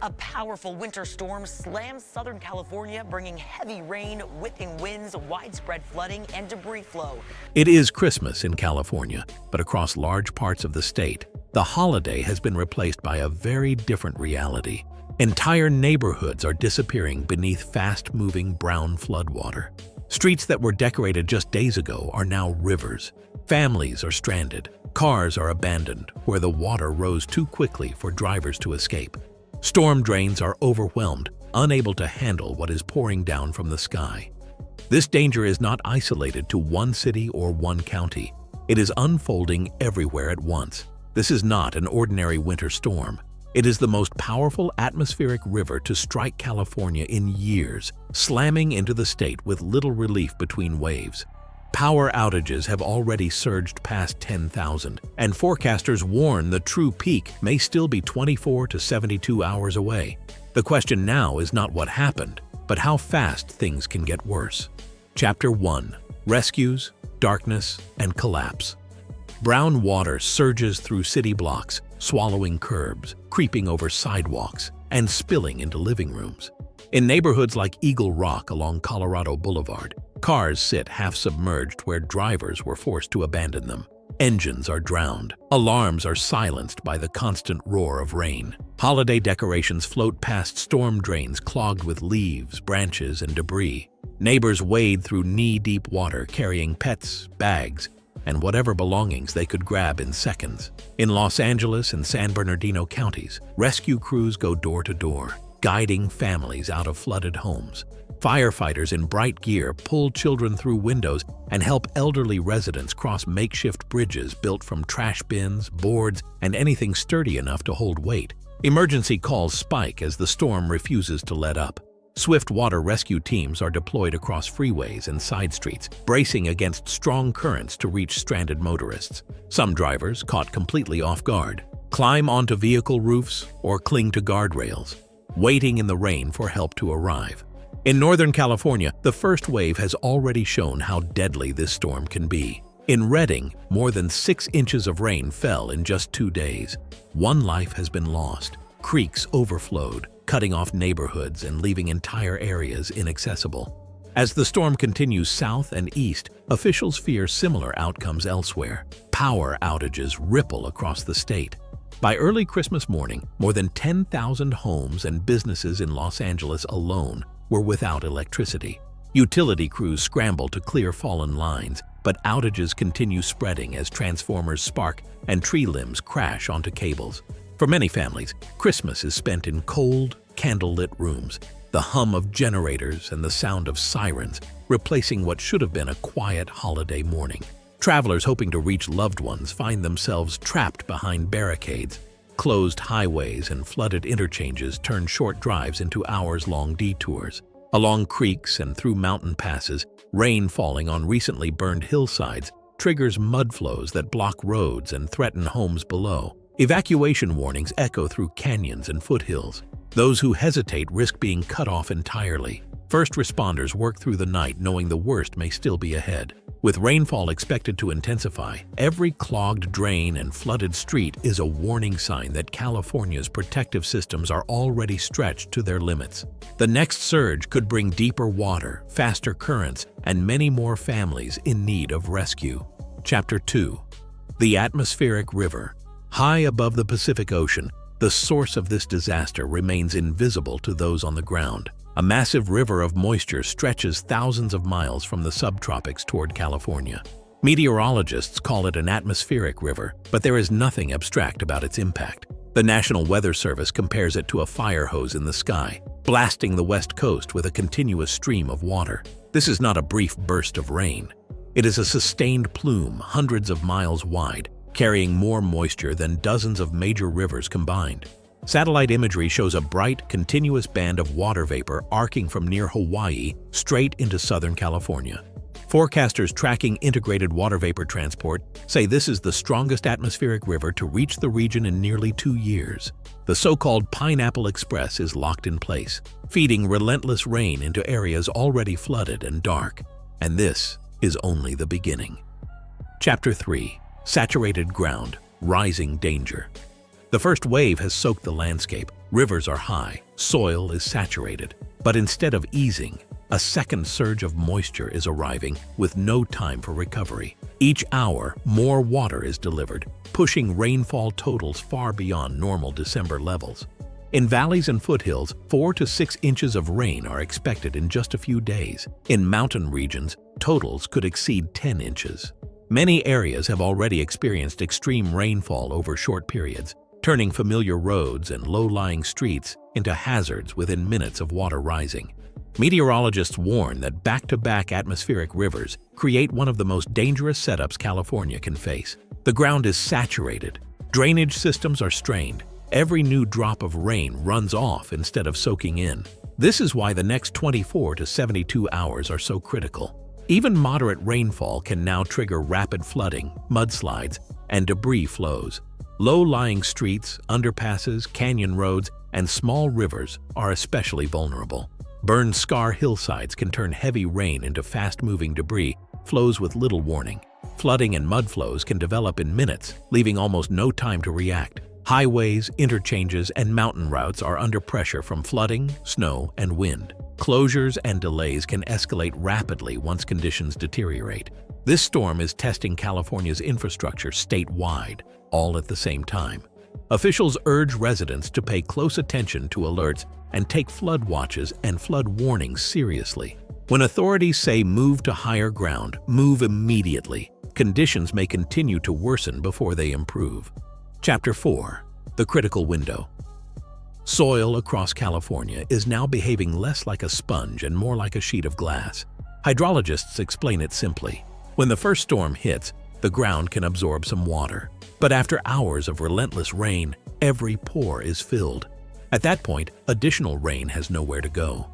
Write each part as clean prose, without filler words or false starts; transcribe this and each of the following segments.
A powerful winter storm slams Southern California, bringing heavy rain, whipping winds, widespread flooding, and debris flow. It is Christmas in California, but across large parts of the state, the holiday has been replaced by a very different reality. Entire neighborhoods are disappearing beneath fast-moving brown floodwater. Streets that were decorated just days ago are now rivers. Families are stranded. Cars are abandoned where the water rose too quickly for drivers to escape. Storm drains are overwhelmed, unable to handle what is pouring down from the sky. This danger is not isolated to one city or one county. It is unfolding everywhere at once. This is not an ordinary winter storm. It is the most powerful atmospheric river to strike California in years, slamming into the state with little relief between waves. Power outages have already surged past 10,000, and forecasters warn the true peak may still be 24 to 72 hours away. The question now is not what happened, but how fast things can get worse. Chapter 1: Rescues, Darkness, and Collapse. Brown water surges through city blocks, swallowing curbs, creeping over sidewalks, and spilling into living rooms. In neighborhoods like Eagle Rock along Colorado Boulevard, cars sit half-submerged where drivers were forced to abandon them. Engines are drowned. Alarms are silenced by the constant roar of rain. Holiday decorations float past storm drains clogged with leaves, branches, and debris. Neighbors wade through knee-deep water carrying pets, bags, and whatever belongings they could grab in seconds. In Los Angeles and San Bernardino counties, rescue crews go door to door, guiding families out of flooded homes. Firefighters in bright gear pull children through windows and help elderly residents cross makeshift bridges built from trash bins, boards, and anything sturdy enough to hold weight. Emergency calls spike as the storm refuses to let up. Swift water rescue teams are deployed across freeways and side streets, bracing against strong currents to reach stranded motorists. Some drivers, caught completely off guard, climb onto vehicle roofs or cling to guardrails, waiting in the rain for help to arrive. In Northern California, the first wave has already shown how deadly this storm can be. In Redding, more than 6 inches of rain fell in just 2 days. One life has been lost. Creeks overflowed, cutting off neighborhoods and leaving entire areas inaccessible. As the storm continues south and east, officials fear similar outcomes elsewhere. Power outages ripple across the state. By early Christmas morning, more than 10,000 homes and businesses in Los Angeles alone were without electricity. Utility crews scramble to clear fallen lines, but outages continue spreading as transformers spark and tree limbs crash onto cables. For many families, Christmas is spent in cold, candlelit rooms, the hum of generators and the sound of sirens replacing what should have been a quiet holiday morning. Travelers hoping to reach loved ones find themselves trapped behind barricades. Closed highways and flooded interchanges turn short drives into hours-long detours. Along creeks and through mountain passes, rain falling on recently burned hillsides triggers mud flows that block roads and threaten homes below. Evacuation warnings echo through canyons and foothills. Those who hesitate risk being cut off entirely. First responders work through the night knowing the worst may still be ahead. With rainfall expected to intensify, every clogged drain and flooded street is a warning sign that California's protective systems are already stretched to their limits. The next surge could bring deeper water, faster currents, and many more families in need of rescue. Chapter 2: The Atmospheric River. High above the Pacific Ocean, the source of this disaster remains invisible to those on the ground. A massive river of moisture stretches thousands of miles from the subtropics toward California. Meteorologists call it an atmospheric river, but there is nothing abstract about its impact. The National Weather Service compares it to a fire hose in the sky, blasting the West Coast with a continuous stream of water. This is not a brief burst of rain. It is a sustained plume hundreds of miles wide, carrying more moisture than dozens of major rivers combined. Satellite imagery shows a bright, continuous band of water vapor arcing from near Hawaii straight into Southern California. Forecasters tracking integrated water vapor transport say this is the strongest atmospheric river to reach the region in nearly 2 years. The so-called Pineapple Express is locked in place, feeding relentless rain into areas already flooded and dark. And this is only the beginning. Chapter 3: Saturated Ground, Rising Danger. The first wave has soaked the landscape. Rivers are high, soil is saturated. But instead of easing, a second surge of moisture is arriving with no time for recovery. Each hour, more water is delivered, pushing rainfall totals far beyond normal December levels. In valleys and foothills, 4 to 6 inches of rain are expected in just a few days. In mountain regions, totals could exceed 10 inches. Many areas have already experienced extreme rainfall over short periods, turning familiar roads and low-lying streets into hazards within minutes of water rising. Meteorologists warn that back-to-back atmospheric rivers create one of the most dangerous setups California can face. The ground is saturated, drainage systems are strained, every new drop of rain runs off instead of soaking in. This is why the next 24 to 72 hours are so critical. Even moderate rainfall can now trigger rapid flooding, mudslides, and debris flows. Low-lying streets, underpasses, canyon roads, and small rivers are especially vulnerable. Burned scar hillsides can turn heavy rain into fast-moving debris flows with little warning. Flooding and mud flows can develop in minutes, leaving almost no time to react. Highways, interchanges, and mountain routes are under pressure from flooding, snow, and wind. Closures and delays can escalate rapidly once conditions deteriorate. This storm is testing California's infrastructure statewide, all at the same time. Officials urge residents to pay close attention to alerts and take flood watches and flood warnings seriously. When authorities say move to higher ground, move immediately. Conditions may continue to worsen before they improve. Chapter 4. The Critical Window. Soil across California is now behaving less like a sponge and more like a sheet of glass. Hydrologists explain it simply. When the first storm hits, the ground can absorb some water. But after hours of relentless rain, every pore is filled. At that point, additional rain has nowhere to go.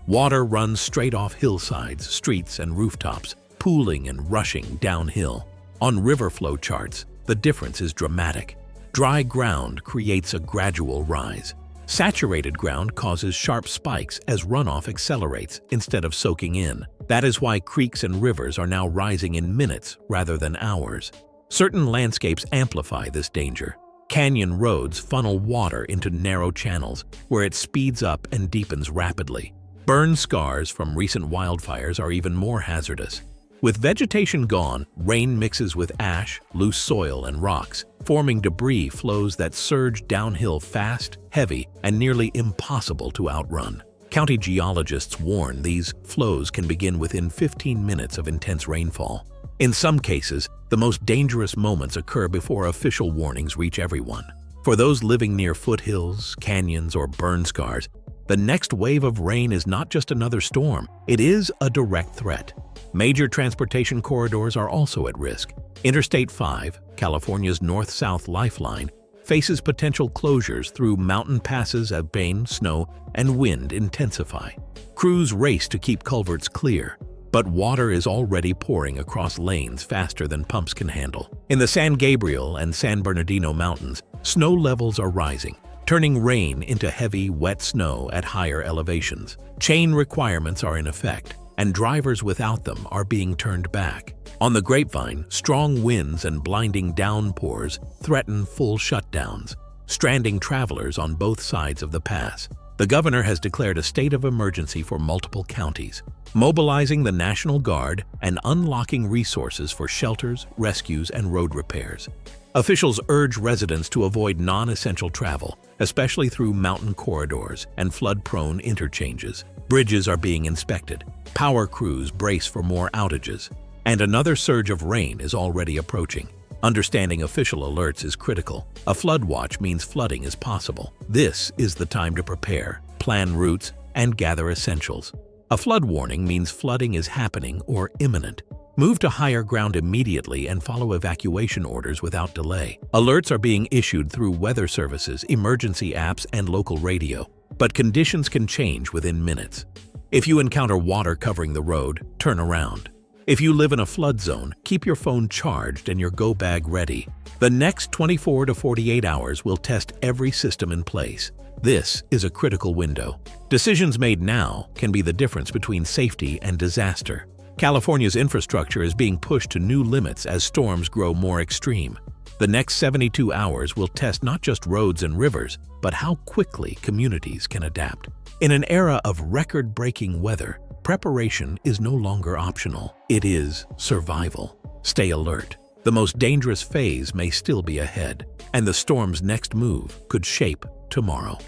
Water runs straight off hillsides, streets, and rooftops, pooling and rushing downhill. On river flow charts, the difference is dramatic. Dry ground creates a gradual rise. Saturated ground causes sharp spikes as runoff accelerates instead of soaking in. That is why creeks and rivers are now rising in minutes rather than hours. Certain landscapes amplify this danger. Canyon roads funnel water into narrow channels where it speeds up and deepens rapidly. Burn scars from recent wildfires are even more hazardous. With vegetation gone, rain mixes with ash, loose soil, and rocks, forming debris flows that surge downhill fast, heavy, and nearly impossible to outrun. County geologists warn these flows can begin within 15 minutes of intense rainfall. In some cases, the most dangerous moments occur before official warnings reach everyone. For those living near foothills, canyons, or burn scars, the next wave of rain is not just another storm, it is a direct threat. Major transportation corridors are also at risk. Interstate 5, California's north-south lifeline, faces potential closures through mountain passes as rain, snow, and wind intensify. Crews race to keep culverts clear, but water is already pouring across lanes faster than pumps can handle. In the San Gabriel and San Bernardino mountains, snow levels are rising, turning rain into heavy, wet snow at higher elevations. Chain requirements are in effect, and drivers without them are being turned back. On the Grapevine, strong winds and blinding downpours threaten full shutdowns, stranding travelers on both sides of the pass. The governor has declared a state of emergency for multiple counties, mobilizing the National Guard and unlocking resources for shelters, rescues, and road repairs. Officials urge residents to avoid non-essential travel, especially through mountain corridors and flood-prone interchanges. Bridges are being inspected, power crews brace for more outages, and another surge of rain is already approaching. Understanding official alerts is critical. A flood watch means flooding is possible. This is the time to prepare, plan routes, and gather essentials. A flood warning means flooding is happening or imminent. Move to higher ground immediately and follow evacuation orders without delay. Alerts are being issued through weather services, emergency apps, and local radio, but conditions can change within minutes. If you encounter water covering the road, turn around. If you live in a flood zone, keep your phone charged and your go bag ready. The next 24 to 48 hours will test every system in place. This is a critical window. Decisions made now can be the difference between safety and disaster. California's infrastructure is being pushed to new limits as storms grow more extreme. The next 72 hours will test not just roads and rivers, but how quickly communities can adapt. In an era of record-breaking weather, preparation is no longer optional. It is survival. Stay alert. The most dangerous phase may still be ahead, and the storm's next move could shape tomorrow.